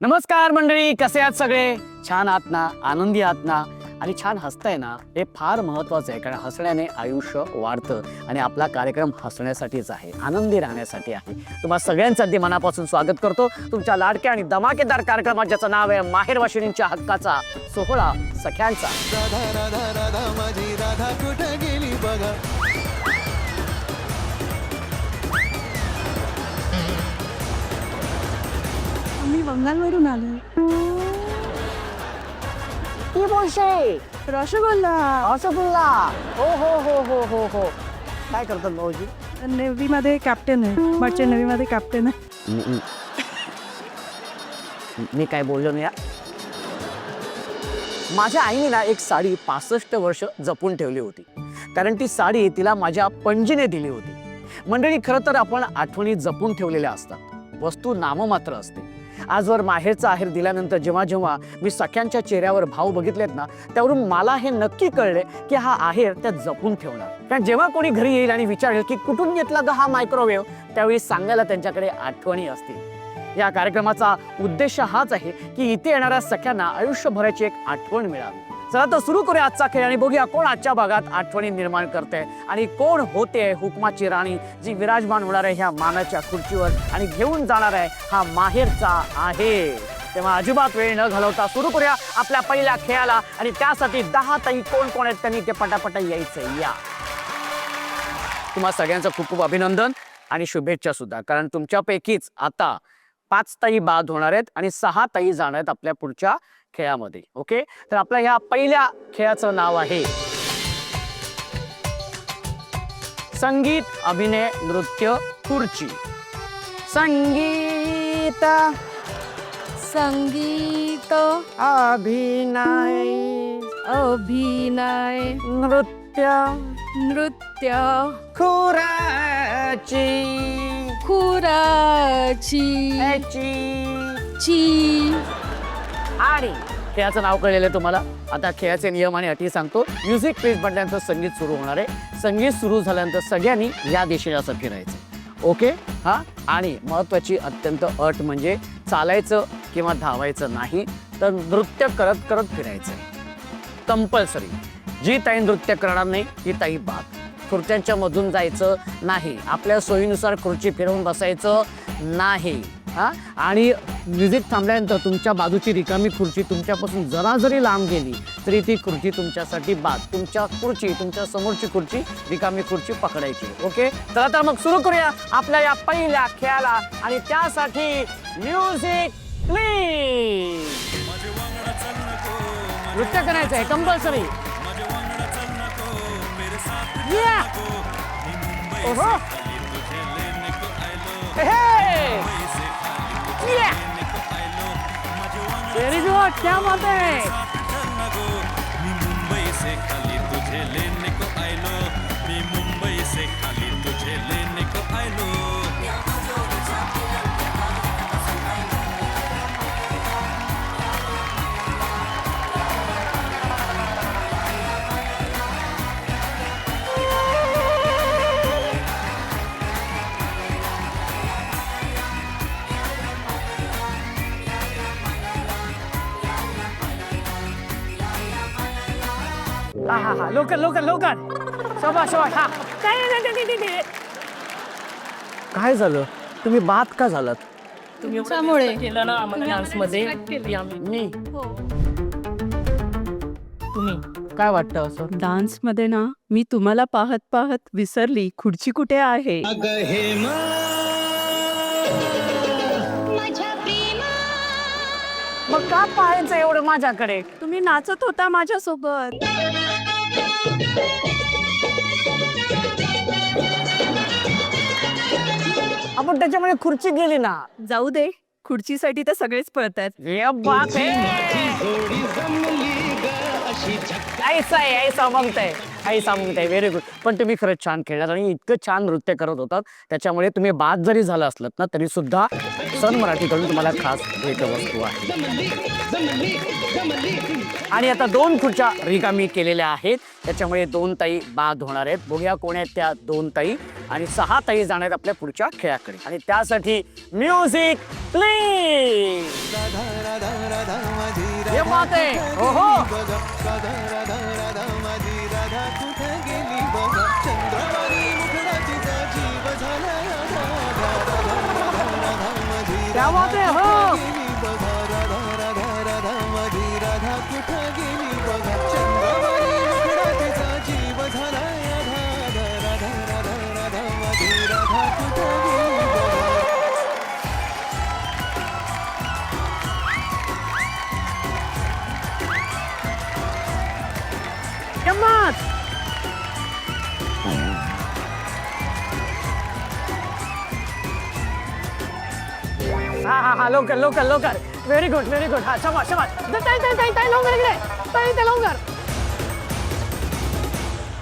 नमस्कार मंडळी, कसे आहात सगळे? छान आहात ना? आनंदी आहात ना? आणि छान हसताय ना? हे फार महत्वाचं आहे, कारण हसण्याने आयुष्य वाढतं आणि आपला कार्यक्रम हसण्यासाठीच आहे, आनंदी राहण्यासाठी आहे. तुम्हा सगळ्यांचं अगदी मनापासून स्वागत करतो तुमच्या लाडक्या आणि धमाकेदार कार्यक्रमात, ज्याचं नाव आहे माहेर वाशिनींच्या हक्काचा सोहळा सख्यांचा. राधा राधा राधा माझी राधा कुठे गेली बघा. मी बंगालवरून आलो. ती बोलशे रसगोल्ला. रसगुल्ला. हो हो हो हो हो हो. काय करतात भाऊजी? नेव्ही मध्ये कॅप्टन आहे. मर्चंट नेव्ही मध्ये कॅप्टन आहे. मी काय बोललो नाही. माझ्या आईने ना एक साडी 65 वर्ष जपून ठेवली होती, कारण ती साडी तिला माझ्या पणजीने दिली होती. मंडळी, खरं तर आपण आठवणी जपून ठेवलेल्या असतात, वस्तू नाममात्र असते. आजवर माहेरचा आहेर दिल्यानंतर जेव्हा जेव्हा मी सख्यांच्या चेहऱ्यावर भाव बघितलेत ना, त्यावरून मला हे नक्की कळले की हा आहेर त्या जपून ठेवणार. कारण जेव्हा कोणी घरी येईल आणि विचारेल की कुठून घेतला ग हा मायक्रोवेव्ह, त्यावेळी सांगायला त्यांच्याकडे आठवणी असतील. या कार्यक्रमाचा उद्देश हाच आहे की इथे येणाऱ्या सख्यांना आयुष्यभराची एक आठवण मिळावी. चला तर सुरू करूया आजचा खेळ आणि बघूया कोण आजच्या भागात आठवणी निर्माण करते आणि कोण होते हुकमाची राणी, जी विराजमान होणार आहे ह्या मानाच्या खुर्चीवर आणि घेऊन जाणार आहे हा माहेरचा आहे. तेव्हा अजिबात वेळ न घालवता सुरू करूया आपल्या पहिल्या खेळाला. आणि त्यासाठी 10 ताई कोण कोण आहेत त्यांनी ते पटापट यायचं. या तुम्हा सगळ्यांचं खूप खूप अभिनंदन आणि शुभेच्छा सुद्धा, कारण तुमच्यापैकीच आता 5 ताई बाद होणार आहेत आणि 6 ताई जाणार आहेत आपल्या पुढच्या खेळामध्ये. ओके, तर आपल्या ह्या पहिल्या खेळाचं नाव आहे संगीत, अभिनय, नृत्य, खुर्ची. संगीत, संगीत, अभिनय, अभिनय, नृत्य, नृत्य, खुर्ची, खुराची, ची. आणि खेळाचं नाव कळलेलं आहे तुम्हाला. आता खेळाचे नियम आणि अटी सांगतो. म्युझिक प्लीज म्हटल्यानंतर संगीत सुरू होणार आहे. संगीत सुरू झाल्यानंतर सगळ्यांनी या दिशेला असं फिरायचं. ओके हा. आणि महत्वाची अत्यंत अट म्हणजे चालायचं किंवा धावायचं नाही, तर नृत्य करत करत फिरायचं कंपल्सरी. जी ताई नृत्य करणार नाही ती ताई बाद. खुर्च्यांच्या मधून जायचं नाही, आपल्या सोयीनुसार खुर्ची फिरवून बसायचं नाही. हा. आणि म्युझिक थांबल्यानंतर तुमच्या बाजूची रिकामी खुर्ची तुमच्यापासून जरा जरी लांब गेली तरी ती खुर्ची तुमच्यासाठी बाद. तुमच्या समोरची खुर्ची, रिकामी खुर्ची पकडायची. ओके, चला तर मग सुरू करूया आपल्या या पहिल्या खेळाला. आणि त्यासाठी म्युझिक प्लीज. नृत्य करायचं आहे कंपल्सरी. ओहो, वेरी गुड, क्या बात है. मी मुंबई से खाली तुझे लेने को आयलो, मी मुंबई से खाली तुझे लेने को आयलो. हा हा हा, लवकर लवकर लवकर. शाबास शाबास. हा, नाही. काय झालं? तुम्ही बाद का झालात? तुमच्यामुळे केलं ना आम्हाला डान्समध्ये मी तुम्ही काय वाटतं असं? डान्स मध्ये ना मी तुम्हाला पाहत पाहत विसरली खुर्ची कुठे आहे. मग का पाहायचं एवढं माझ्याकडे? तुम्ही नाचत होता माझ्यासोबत. आपण त्याच्यामध्ये खुर्ची गेली ना. जाऊ दे, खुर्चीसाठी तर सगळेच पळतात. ये बात है. ऐसा है, ऐसा बनतंय. काही सांगून काय, व्हेरी गुड. पण तुम्ही खरंच छान खेळलात आणि इतकं छान नृत्य करत होतात त्याच्यामुळे तुम्ही बाद जरी झाला असलात ना तरी सुद्धा सन मराठीकडून तुम्हाला खास भेटवस्तू आहे. आणि आता 2 खुर्च्या रिकामी केलेल्या आहेत त्याच्यामुळे 2 ताई बाद होणार आहेत. बघूया कोण आहेत त्या 2 ताई. आणि 6 ताई जाणार आहेत आपल्या पुढच्या खेळाकडे. आणि त्यासाठी म्युझिक प्लीज. ये बात आहे. हो हो. क्या बात आहे. हो. गंमत. हा लवकर लवकर लवकर. Very good very good. हा शाबास शाबास. ताई ताई ताई ताई लवकर इकडे. ताई ताई लवकर.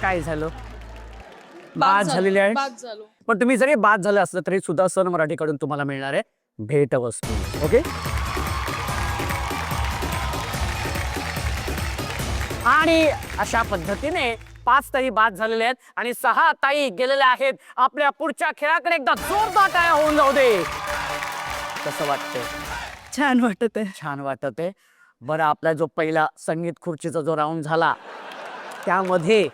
काय झालं? बाद झालेली आहे. पण तुम्ही जरी बाद झालं असलं तरी सुद्धा सन मराठीकडून तुम्हाला मिळणार आहे भेटवस्तू. ओके. आणि अशा पद्धतीने 5 ताई बाद झालेले आहेत आणि 6 ताई गेलेल्या आहेत आपल्या पुढच्या खेळाकडे. एकदा जोरदार टाळ्या होऊन जाऊ दे. कसं वाटतंय? छान वाटत आहे. छान वाटत आहे. बरं, आपला जो पहिला संगीत खुर्चीचा जो राऊंड झाला त्यामध्ये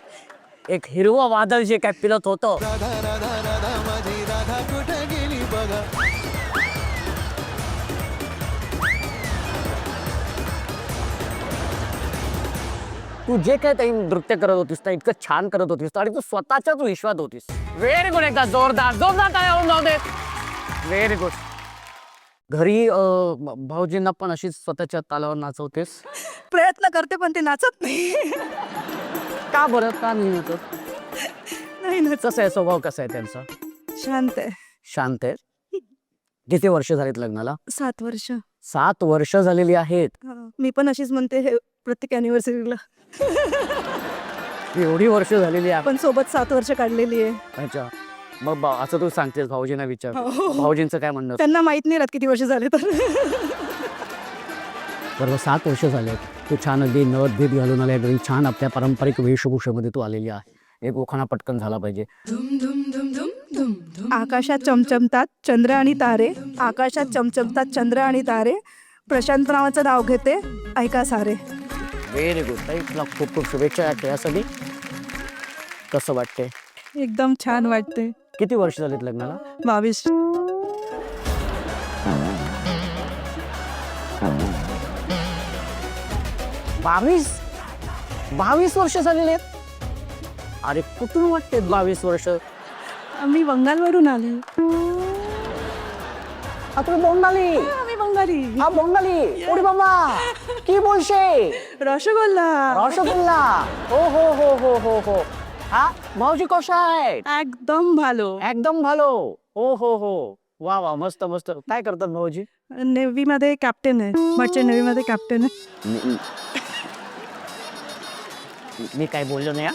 एक हिरवं वादळ जे काय फिरत होतं तू जे काय ताई नृत्य करत होतीस ना इतकं छान करत होतीस आणि तू स्वतःच्याच विश्वात होतीस. Very good. एकदा जोरदार जोरदार टाळ्या होऊन जाऊ देत. Very good. घरी भाऊजींना पण अशीच स्वतःच्या तालावर नाचवतेस? प्रयत्न करते पण ते नाचत नाही. का बरं? का नाही नाचत? नाही नाचत. कसं आहे स्वभाव, कसा आहे त्यांचा? शांत आहे. शांत आहे. किती वर्ष झालीत लग्नाला? 7 वर्ष. 7 वर्ष झालेली आहेत. मी पण अशीच म्हणते हे प्रत्येक अॅनिव्हर्सरीला. एवढी वर्ष झालेली आहे. पण सोबत 7 वर्ष काढलेली आहे. अच्छा. मग असं तू सांगतेस भाऊजींना विचार. हो. भाऊजींचं काय म्हणणं? त्यांना माहित नाही राहत किती वर्ष झाले तर. बरोबर 7 वर्ष झाले. तू छान अगदी नथ भीत घालून आले आणि छान आपल्या पारंपरिक वेशभूषेमध्ये तू आलेली आहे. एक उखाणा पटकन झाला पाहिजे. आकाशात चमचमतात चंद्र आणि तारे. आकाशात चमचमतात चंद्र आणि तारे. प्रशांत नावाचं नाव घेते ऐका सारे. Very good. ताई तुला खूप खूप शुभेच्छा या खेळासाठी. कसं वाटते? एकदम छान वाटते. किती वर्ष झालीत लग्नाला? 22. बावीस वर्ष झालेले आहेत. अरे कुठून वाटते 22 वर्ष? आम्ही बंगालवरून आले. তুমি বঙ্গালী? আমি বঙ্গালী। বঙ্গালী ওরে বাবা কি বলছে? রসগোল্লা। রসগোল্লা ও হো হো হো হো হো হ্যাঁ भाऊजी कशा आहेत? একদম ভালো। एकदम ভালো ओ हो हो वा वा मस्त मस्त काय करतात भाऊजी? नेव्ही मध्ये कॅप्टन आहे, मर्चंट नेव्ही मध्ये कॅप्टन आहे। मी काय बोललो नाही,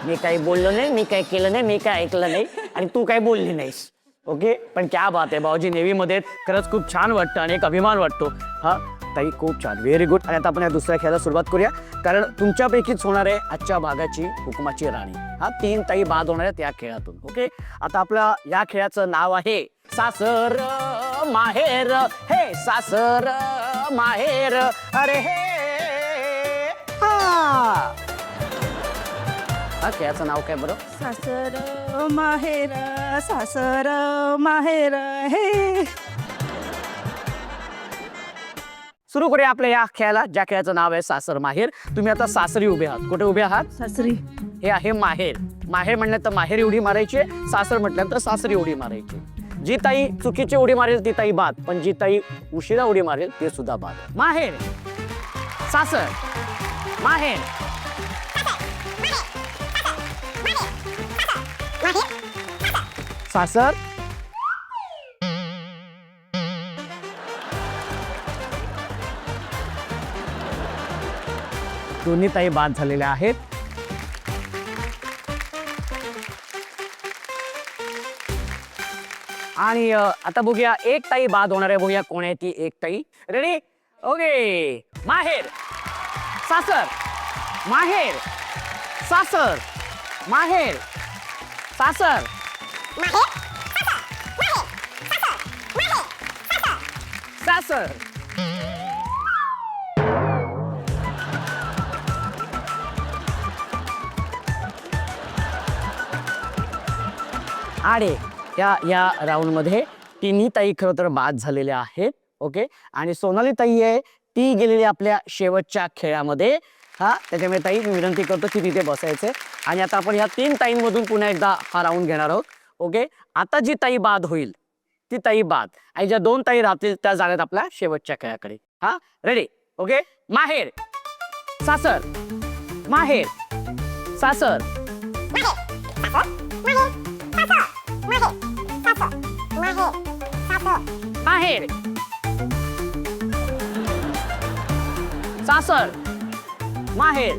मी काही बोललो नाही, मी काय केलं नाही, मी काय ऐकलं नाही आणि तू काय बोलली नाहीस. ओके पण क्या बात आहे भाऊजी नेव्ही मध्ये खरंच खूप छान वाटतं आणि एक अभिमान वाटतो. हा ताई खूप छान व्हेरी गुड. आणि आता आपण या दुसऱ्या खेळाला सुरुवात करूया कारण तुमच्यापैकीच होणार आहे आजच्या भागाची हुकुमाची राणी. हा 3 ताई बाद होणार आहेत या खेळातून. ओके आता आपल्या या खेळाचं नाव आहे सासर माहेर. हे सासर माहेर अरे हे हा खेळाचं नाव काय बरं? सासर माहेर सासर माहेर हे. सुरू करूया आपल्या या खेळाला ज्या खेळाचं नाव आहे सासर माहेर. तुम्ही आता सासरी उभे आहात. कुठे उभे आहात? सासरी. हे आहे माहेर. माहेर म्हणलं तर माहेरी उडी मारायची, सासर म्हटल्यानंतर सासरी उडी मारायची. जी ताई चुकीची उडी मारेल ती ताई बाद, पण जी ताई उशिरा उडी मारेल ते सुद्धा बाद. माहेर सासर माहेर सासर दोन्ही ताई बाद झालेल्या आहेत. आणि आता बघूया एक ताई बाद होणार आहे. बघूया कोण आहे ती एक ताई. रेडी? ओके. माहेर, सासर, माहेर, सासर, माहेर, सासर, सासर. आणि या राऊंडमध्ये तिन्ही ताई खरं तर बाद झालेल्या आहेत. ओके. आणि सोनाली ताई आहे ती गेलेली आपल्या शेवटच्या खेळामध्ये. त्याच्यामुळे ताई मी विनंती करतो की तिथे बसायचे. आणि आता आपण या 3 ताईंमधून पुन्हा एकदा हा राऊंड घेणार आहोत. ओके. आता जी ताई बाद होईल ती ताई बाद आणि ज्या 2 ताई राहतील त्या जाण्यात आपल्या शेवटच्या खेळाकडे. रेडी? ओके. माहेर, सासर, माहेर, सासर, माहेर, सासर, माहेर.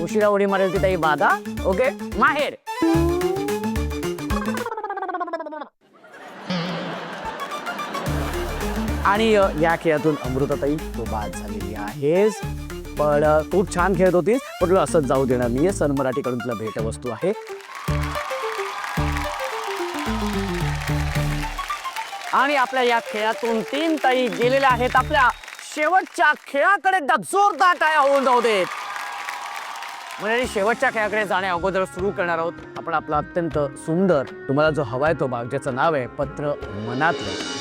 उशिरा उडी मारेल ती ताई बाद. ओके. माहेर, आणि या खेळातून अमृताताई तू बाद झालेली आहेस. पण खूप छान खेळत होतीस, पण तुला असंच जाऊ देणार नाहीये. सन मराठीकडून तुला भेटवस्तू आहे. आणि आपल्या या खेळातून 3 ताई गेलेल्या आहेत. आपल्या शेवटच्या खेळाकडे एकदा जोरदार टाळ्या होऊन जाऊ देत. म्हणजे शेवटच्या खेळाकडे जाण्या अगोदर सुरू करणार आहोत आपण आपला अत्यंत सुंदर, तुम्हाला जो हवाय तो भाग, ज्याचं नाव आहे पत्र मनातलं.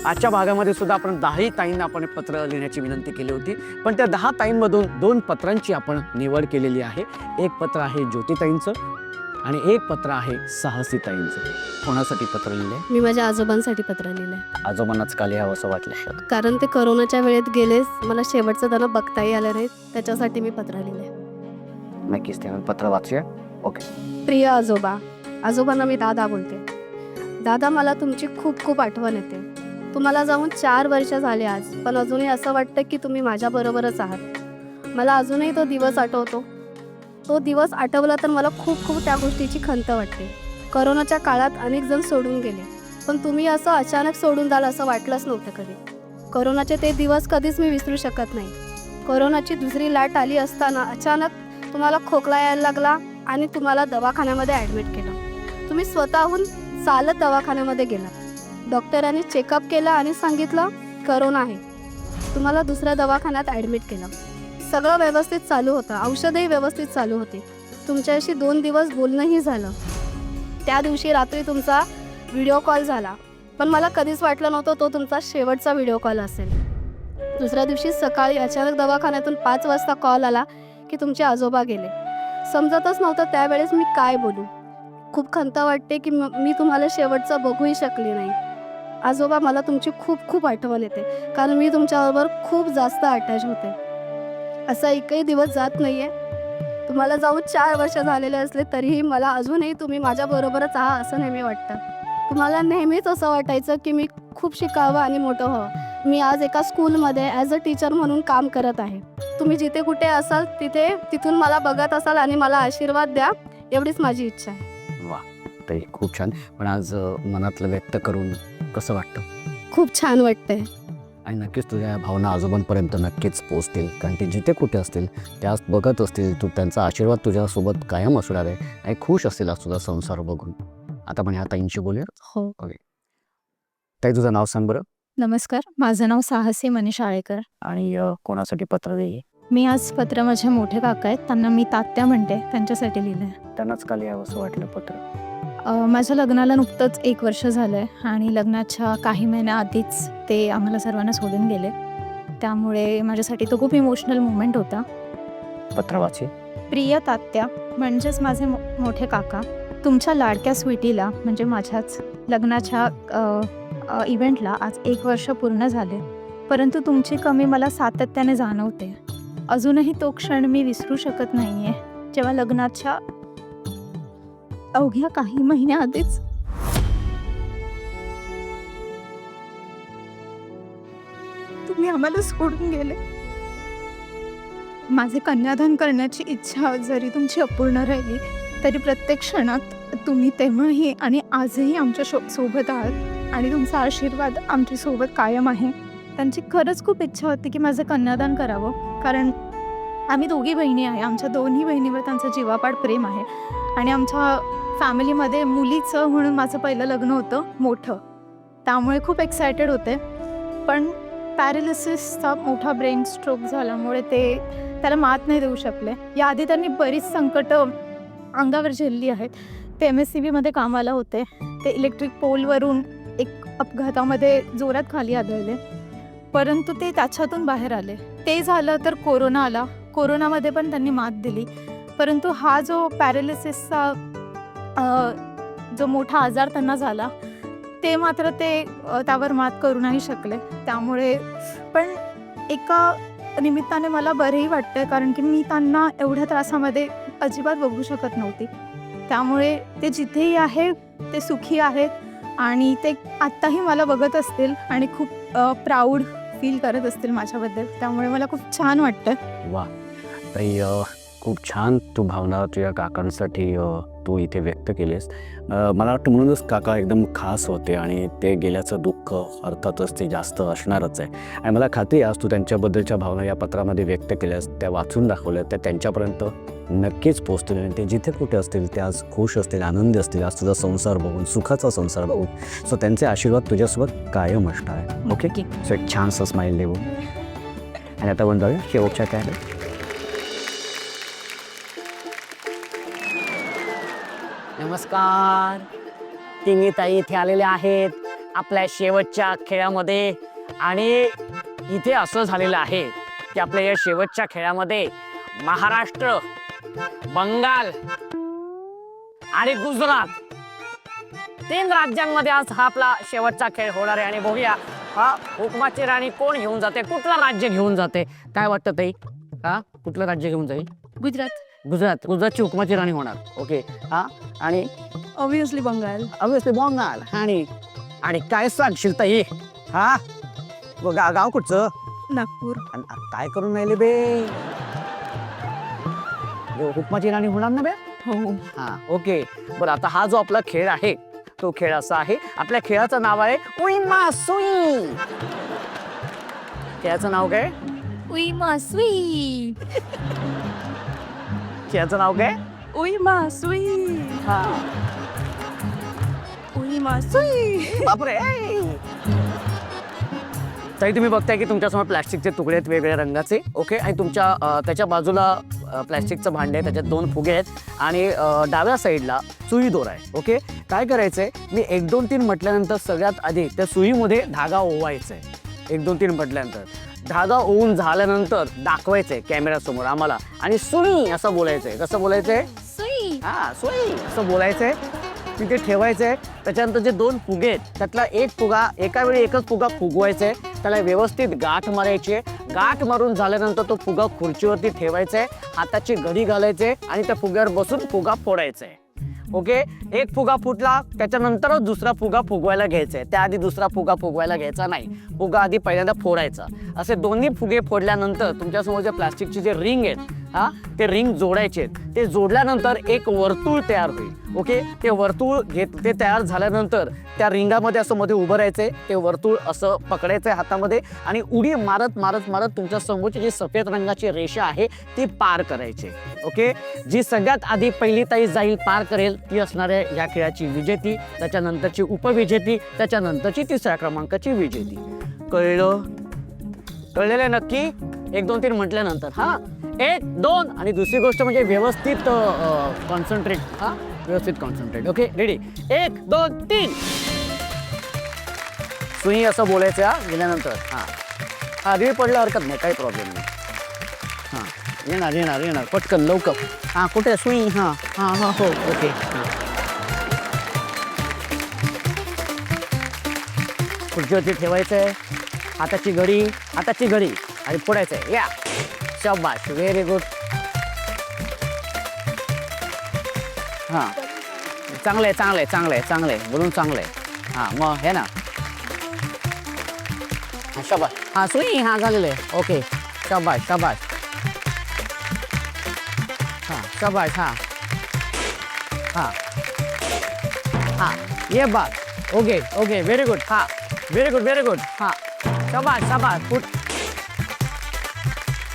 आजच्या भागामध्ये सुद्धा आपण 10 ताईंना आपण पत्र लिहिण्याची विनंती केली होती. पण त्या 10 ताईंमधून 2 पत्रांची आपण निवड केलेली आहे. एक पत्र आहे ज्योतिताईंचं आणि एक पत्र आहे साहसी ताईंचं. कोणासाठी पत्र लिहिलंय? मी माझ्या आजोबांसाठी पत्र लिहिलंय. आजोबांनाच का लिहावं असं वाटलं? कारण ते कोरोनाच्या वेळेत गेलेच, मला शेवटचं त्यांना बघताही आलं नाही, त्याच्यासाठी मी पत्र लिहिलंय. नक्कीच ते पत्र वाचूया. ओके. प्रिय आजोबा, आजोबांना मी दादा बोलते. दादा, मला तुमची खूप खूप आठवण येते. तुम्हाला जाऊन 4 वर्ष झाले आज, पण अजूनही असं वाटतं की तुम्ही माझ्याबरोबरच आहात. मला अजूनही तो दिवस आठवतो. तो दिवस आठवला तर मला खूप खूप त्या गोष्टीची खंत वाटते. कोरोनाच्या काळात अनेक जण सोडून गेले, पण तुम्ही असं अचानक सोडून द्याल असं वाटलंच नव्हतं कधी. कोरोनाचे ते दिवस कधीच मी विसरू शकत नाही. कोरोनाची दुसरी लाट आली असताना अचानक तुम्हाला खोकला यायला लागला आणि तुम्हाला दवाखान्यामध्ये ॲडमिट केलं. तुम्ही स्वतःहून चालत दवाखान्यामध्ये गेला. डॉक्टरांनी चेकअप केलं आणि सांगितलं करोना आहे. तुम्हाला दुसऱ्या दवाखान्यात ॲडमिट केलं. सगळं व्यवस्थित चालू होतं, औषधही व्यवस्थित चालू होते. तुमच्याशी 2 दिवस बोलणंही झालं. त्या दिवशी रात्री तुमचा व्हिडिओ कॉल झाला, पण मला कधीच वाटलं नव्हतं तो तुमचा शेवटचा व्हिडिओ कॉल असेल. दुसऱ्या दिवशी सकाळी अचानक दवाखान्यातून 5 वाजता कॉल आला की तुमचे आजोबा गेले. समजतच नव्हतं त्यावेळेस मी काय बोलू. खूप खंत वाटते की मी तुम्हाला शेवटचं बघूही शकले नाही. आजोबा, मला तुमची खूप खूप आठवण येते, कारण मी तुमच्याबरोबर खूप जास्त अटॅच होते. असा एकही दिवस जात नाही आहे. तुम्हाला जाऊन 4 वर्ष झालेले असले तरीही मला अजूनही तुम्ही माझ्याबरोबरच आहात असं नेहमी वाटतं. तुम्हाला नेहमीच असं वाटायचं की मी खूप शिकावं आणि मोठं व्हावं. मी आज एका स्कूलमध्ये ॲज अ टीचर म्हणून काम करत आहे. तुम्ही जिथे कुठे असाल तिथून मला बघत असाल आणि मला आशीर्वाद द्या, एवढीच माझी इच्छा आहे. वा, ते खूप छान. पण आज मनातलं व्यक्त करून कसं वाटतं? खूप छान वाटतंय. आणि नक्कीच तुझ्या भावना आजोबांपर्यंत नक्कीच पोहोचतील, कारण ते जिथे कुठे असतील त्यास बघत असतील. तू त्यांचा आशीर्वाद तुझ्यासोबत कायम असणार आहे आणि खुश असतील आज तुझा संसार बघून. आता पण ह्या ताईंशी बोलूया. हो. ताई, तुझं नाव सांग बरं. नमस्कार, माझं नाव साहसी मनीष आळेकर. आणि कोणासाठी पत्र लिहिलं? मी आज पत्र माझे मोठे काका आहेत, त्यांना मी तात्या म्हणते, त्यांच्यासाठी लिहिलं आहे. त्यांनाच का लिहावं असं वाटलं पत्र? माझ्या लग्नाला नुकतंच 1 वर्ष झालं आहे आणि लग्नाच्या काही महिन्याआधीच ते आम्हाला सर्वांना सोडून गेले. त्यामुळे माझ्यासाठी तो खूप इमोशनल मोमेंट होता. पत्र वाचे. प्रिय तात्या, म्हणजेच माझे मोठे काका, तुमच्या लाडक्या स्वीटीला म्हणजे माझ्याच लग्नाच्या इव्हेंटला आज 1 वर्ष पूर्ण झाले, परंतु तुमची कमी मला सातत्याने जाणवते. अजूनही तो क्षण मी विसरू शकत नाही आहे, जेव्हा लग्नाच्या अवघ्या काही महिन्याआधीच तुम्ही आम्हाला सोडून गेले. माझे कन्यादान करण्याची इच्छा जरी तुमची अपूर्ण राहिली तरी प्रत्येक क्षणात तुम्ही तेव्हाही आणि आजही आमच्या सोबत आहात आणि तुमचा आशीर्वाद आमच्या सोबत कायम आहे. त्यांची खरंच खूप इच्छा होती की माझं कन्यादान करावं, कारण आम्ही दोघी बहिणी आहे. आमच्या दोन्ही बहिणीवर त्यांचं जीवापाड प्रेम आहे आणि आमच्या फॅमिलीमध्ये मुलीचं म्हणून माझं पहिलं लग्न होतं मोठं, त्यामुळे खूप एक्सायटेड होते. पण पॅरालिसिसचा मोठा ब्रेन स्ट्रोक झाल्यामुळे ते त्याला मात नाही देऊ शकले. याआधी त्यांनी बरीच संकटं अंगावर झेलली आहेत. ते MSCBमध्ये कामाला होते. ते इलेक्ट्रिक पोलवरून एक अपघातामध्ये जोरात खाली आदळले, परंतु ते त्याच्यातून बाहेर आले. ते झालं तर कोरोना आला. कोरोनामध्ये पण त्यांनी मात दिली, परंतु हा जो पॅरालिसिसचा जो मोठा आजार त्यांना झाला ते मात्र ते त्यावर मात करू नाही शकले. त्यामुळे पण एका निमित्ताने मला बरंही वाटतं, कारण की मी त्यांना एवढ्या त्रासामध्ये अजिबात बघू शकत नव्हती. त्यामुळे ते जिथेही आहे ते सुखी आहेत आणि ते आत्ताही मला बघत असतील आणि खूप प्राऊड फील करत असतील माझ्याबद्दल. त्यामुळे मला खूप छान वाटतं. वा ताई, खूप छान तू भावना तुझ्या काकांसाठी तू इथे व्यक्त केलीस. मला वाटतं म्हणूनच काका एकदम खास होते आणि ते गेल्याचं दुःख अर्थातच ते जास्त असणारच आहे. आणि मला खात्री आज तू त्यांच्याबद्दलच्या भावना या पत्रामध्ये व्यक्त केल्यास, त्या वाचून दाखवल्या, त्या त्यांच्यापर्यंत नक्कीच पोहोचतील आणि ते जिथे कुठे असतील ते आज खुश असतील, आनंदी असतील आज तुझा संसार बघून, सुखाचा संसार बघून. सो त्यांचे आशीर्वाद तुझ्यासोबत कायम असणार आहे. ओके, सो एक छानसा स्माईल देऊ. आणि आता पण जाऊया शेवटच्या काय आहे. नमस्कार, तिन्ही ताई इथे आलेल्या आहेत आपल्या शेवटच्या खेळामध्ये. आणि इथे असं झालेलं आहे की आपल्या या शेवटच्या खेळामध्ये महाराष्ट्र, बंगाल आणि गुजरात 3 राज्यांमध्ये आज हा आपला शेवटचा खेळ होणार आहे. आणि बघूया हा हुकमाची राणी कोण घेऊन जाते, कुठलं राज्य घेऊन जाते. काय वाटतं ताई, हा कुठलं राज्य घेऊन जाईल? गुजरातची हुकमाची राणी होणार. ओके, हा. आणि ऑब्विसली बंगाल. ऑब्विसली बंगाल. आणि काय सांगशील ताई, हा गाव कुठचं? नागपूर. काय करून राहिले बे, हुकमाची राणी होणार ना बे? हो. हा, ओके. बरं, आता हा जो आपला खेळ आहे तो खेळ असा आहे, आपल्या खेळाचं नाव आहे उई मा सुई. खेळाचं नाव काय? उई मासुई. खेळाचं नाव काय? उई मासुई. हा, उई मासुई. बापरे. ताई, तुम्ही बघताय की तुमच्यासमोर प्लॅस्टिकचे तुकडे आहेत वेगवेगळ्या रंगाचे. ओके, आणि तुमच्या त्याच्या बाजूला प्लॅस्टिकचं भांडे आहे, त्याच्यात 2 फुगे आहेत आणि डाव्या साईडला सुई दोरा आहे. ओके, काय करायचंय, मी 1 2 3 म्हटल्यानंतर सगळ्यात आधी त्या सुईमध्ये धागा ओवायचा आहे. 1 2 3 म्हटल्यानंतर धागा ओवून झाल्यानंतर दाखवायचंय कॅमेऱ्यासमोर आम्हाला आणि सुई असं बोलायचंय. कसं बोलायचंय? सुई. हा, सुई असं बोलायचंय. तिथे ठेवायचंय. त्याच्यानंतर जे 2 फुगे आहेत त्यातला एक फुगा, एका वेळी एकच फुगा फुगवायचा आहे. त्याला व्यवस्थित गाठ मारायची आहे. गाठ मारून झाल्यानंतर तो फुगा खुर्चीवरती ठेवायचा आहे. हाताची घडी घालायचे आणि त्या फुग्यावर बसून फुगा फोडायचा आहे. ओके, एक फुगा फुटला त्याच्यानंतरच दुसरा फुगा फुगवायला घ्यायचा आहे. त्याआधी दुसरा फुगा फुगवायला घ्यायचा नाही. फुगा आधी पहिल्यांदा फोडायचा. असे दोन्ही फुगे फोडल्यानंतर तुमच्यासमोर जे प्लास्टिकचे जे रिंग आहेत, हा, ते रिंग जोडायचे आहेत. ते जोडल्यानंतर एक वर्तुळ तयार होईल. ओके, ते वर्तुळ ते तयार झाल्यानंतर त्या रिंगामध्ये असं मध्ये उभं राहायचंय. ते वर्तुळ असं पकडायचंय हातामध्ये आणि उडी मारत मारत मारत तुमच्या समोरची जी सफेद रंगाची रेषा आहे ती पार करायची. ओके, जी सगळ्यात आधी पहिली ताई जाईल, पार करेल, ती असणार आहे या खेळाची विजेती. त्याच्यानंतरची उपविजेती, त्याच्यानंतरची 3ऱ्या क्रमांकाची विजेती. कळलेलं नक्की? 1 2 3 म्हटल्यानंतर हा 1 2. आणि दुसरी गोष्ट म्हणजे व्यवस्थित कॉन्सन्ट्रेट. हा, व्यवस्थित कॉन्सन्ट्रेट. Okay, ready? 1 2 3. सुई असं बोलायचं हा गेल्यानंतर. हा हा, रीळ पडलं हरकत नाही, काही प्रॉब्लेम नाही. हां, येणार येणार येणार पटकन लवकर. हां, कुठे सुई? हां हां हां, हो, ओके. खुर्चीवरती ठेवायचं आहे. हाताची घडी आणि फोडायचं आहे. या, शाबाश, व्हेरी गुड. हां, चांगलं आहे बोलून चांगलं आहे. हां, मग हे ना, शाबाश. हां, सुई, हां, झालेलं आहे. ओके, शाबाश. शाबाश. हाँ हाँ हाँ, ये बात. Okay okay, very good. हाँ, व्हेरी गुड व्हेरी गुड. हाँ, शाबाश शाबाश. फुट.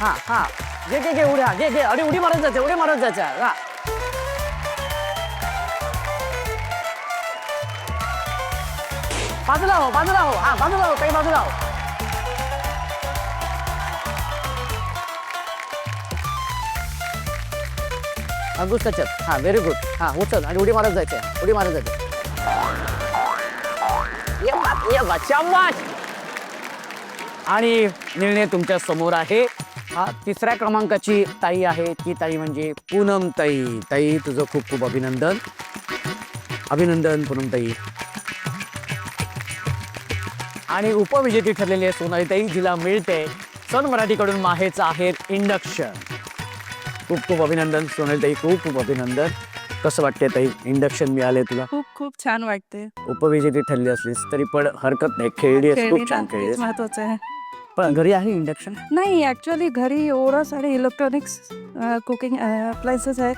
हाँ हाँ, घे घे घे उड्या, घे घे. अरे उडी मारत जायचं, उडी मारत जायचं. हा. बाजूला हो, बाजूला हो. हा, बाजूला हो, काही बाजूला हो. अंकुश त्याच्यात. हा, व्हेरी गुड. हा, उचल आणि उडी मारत जायचं, उडी मारत जायचं. ये बात, शाबाश. आणि निर्णय तुमच्या समोर आहे. हा, तिसऱ्या क्रमांकाची ताई आहे. ती ताई म्हणजे पूनम ताई. ताई, तुझं खूप खूप अभिनंदन. अभिनंदन पूनम ताई. आणि उपविजेती ठरलेली आहे सोनाली ताई, जिला मिळते सन मराठीकडून माहेरचं आहेर इंडक्शन. खूप खूप अभिनंदन सोनाली ताई, खूप खूप अभिनंदन. कसं वाटते ताई, इंडक्शन मिळाले तुला? खूप खूप छान वाटते. उपविजेती ठरली असलीस तरी पण हरकत नाही, खेळली आहेस, खूप छान खेळली. महत्वाचं आहे. पण घरी आहे इंडक्शन? नाही, ॲक्च्युअली घरी एवढं सारे इलेक्ट्रॉनिक्स कुकिंग अप्लायन्सेस आहेत,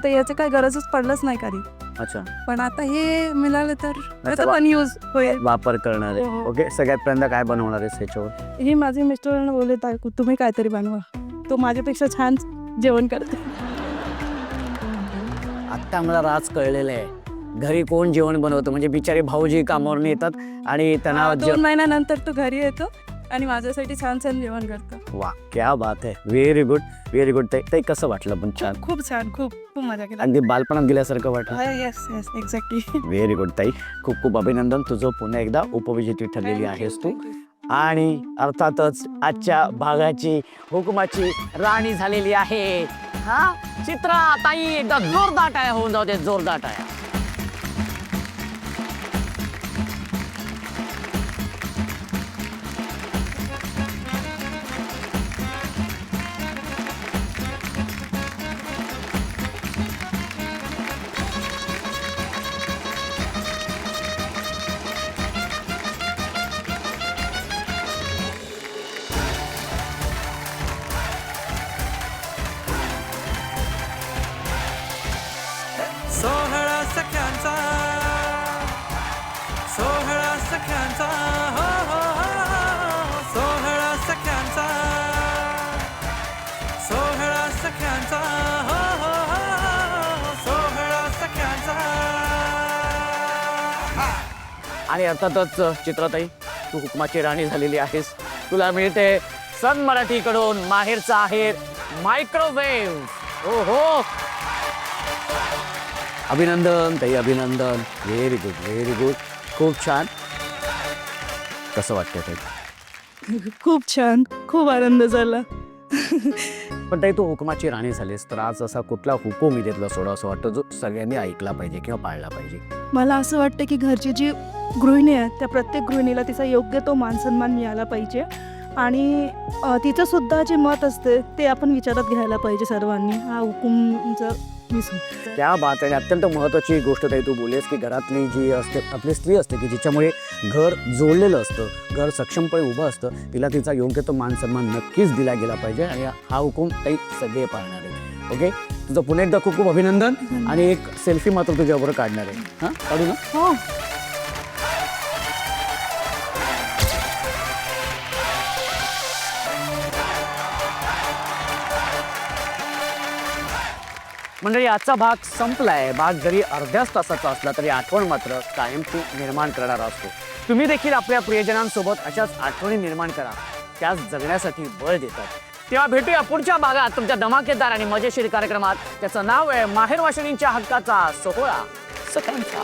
तर याची काही गरजच पडलंच नाही कधी. अच्छा, पण आता हे मिळालं तर अच्छा. पण यूज होईल. वापर करणार आहे. हो. ओके, सगळ्यात पहिल्यांदा काय बनवणार आहेस ह्याच्यावर? हे माझे मिस्टरांना बोलले, तुम्ही काहीतरी बनवा, तो माझ्यापेक्षा छान जेवण करते. आत्ता मला राज कळलेलं आहे, घरी कोण जेवण बनवतं. म्हणजे बिचारे भाऊजी कामावरून येतात आणि त्यांना 2 महिन्यानंतर तो घरी येतो आणि माझ्यासाठी छान छान जेवण करतो. वा, क्या बात आहे. Very good very good. ताई, कसं वाटलं पण? छान, खूप छान, खूप खूप मजा केली. अगदी बालपणात गेल्यासारखं वाटलं. Yes yes, exactly. Very good ताई, खूप खूप अभिनंदन. तुझं पुन्हा एकदा उपविजेती ठरलेली आहेस तू. आणि अर्थातच आजच्या भागाची हुकुमाची राणी झालेली आहे हा चित्रा ताई. एकदा जोरदार टाळ्या होऊन जाऊ दे, जोरदार टाळ्या. सोहळा सख्यांचा, सोहळा सख्यांचा, हो हो हो, सोहळा सख्यांचा, सोहळा सख्यांचा, हो हो हो, सोहळा सख्यांचा. आणि अर्थातच चित्राताई, तू हुकमाची राणी झालेली आहेस. तुला मिळते सन मराठीकडून माहेरचा आहेर मायक्रोवेव्ह. हो हो, अभिनंदन ताई, अभिनंदन. व्हेरी गुड व्हेरी गुड, खूप छान. कसं वाटतं ताई? खूप छान, खूप आनंद झाला. पण ताई, तू हुकमाची राणी झालीस तर आज असा कुठला हुकूम इथला सोडा असं वाटतं जो सगळ्यांनी ऐकला पाहिजे किंवा पाळला पाहिजे? मला असं वाटतं की घरची जी गृहिणी आहे त्या प्रत्येक गृहिणीला तिचा योग्य तो मान सन्मान मिळाला पाहिजे आणि तिचं सुद्धा जे मत असते ते आपण विचारात घ्यायला पाहिजे सर्वांनी. हा हुकूमचा त्या बात आहे. अत्यंत महत्त्वाची गोष्ट ताई तू बोललीस की घरातली जी असते, आपली स्त्री असते की जिच्यामुळे घर जोडलेलं असतं, घर सक्षमपणे उभं असतं, तिला तिचा योग्य तो मान सन्मान नक्कीच दिला गेला पाहिजे आणि हा हुकूम ताई सगळे पाळणार आहे. ओके, तुझं पुन्हा एकदा खूप खूप अभिनंदन. आणि एक सेल्फी मात्र तुझ्याबरोबर काढणार आहे. हां, काढू ना? हो. मंडळी, आजचा भाग संपलाय. भाग जरी अर्ध्याच तासाचा असला तरी आठवण मात्र कायम तू निर्माण करणारा असतो. तुम्ही देखील आपल्या प्रियजनांसोबत अशाच आठवणी निर्माण करा, त्याच जगण्यासाठी बळ देतात. तेव्हा भेटूया पुढच्या भागात तुमच्या धमाकेदार आणि मजेशीर कार्यक्रमात. त्याचं नाव आहे माहेरवाशिणींच्या हक्काचा सोहळा सखांचा.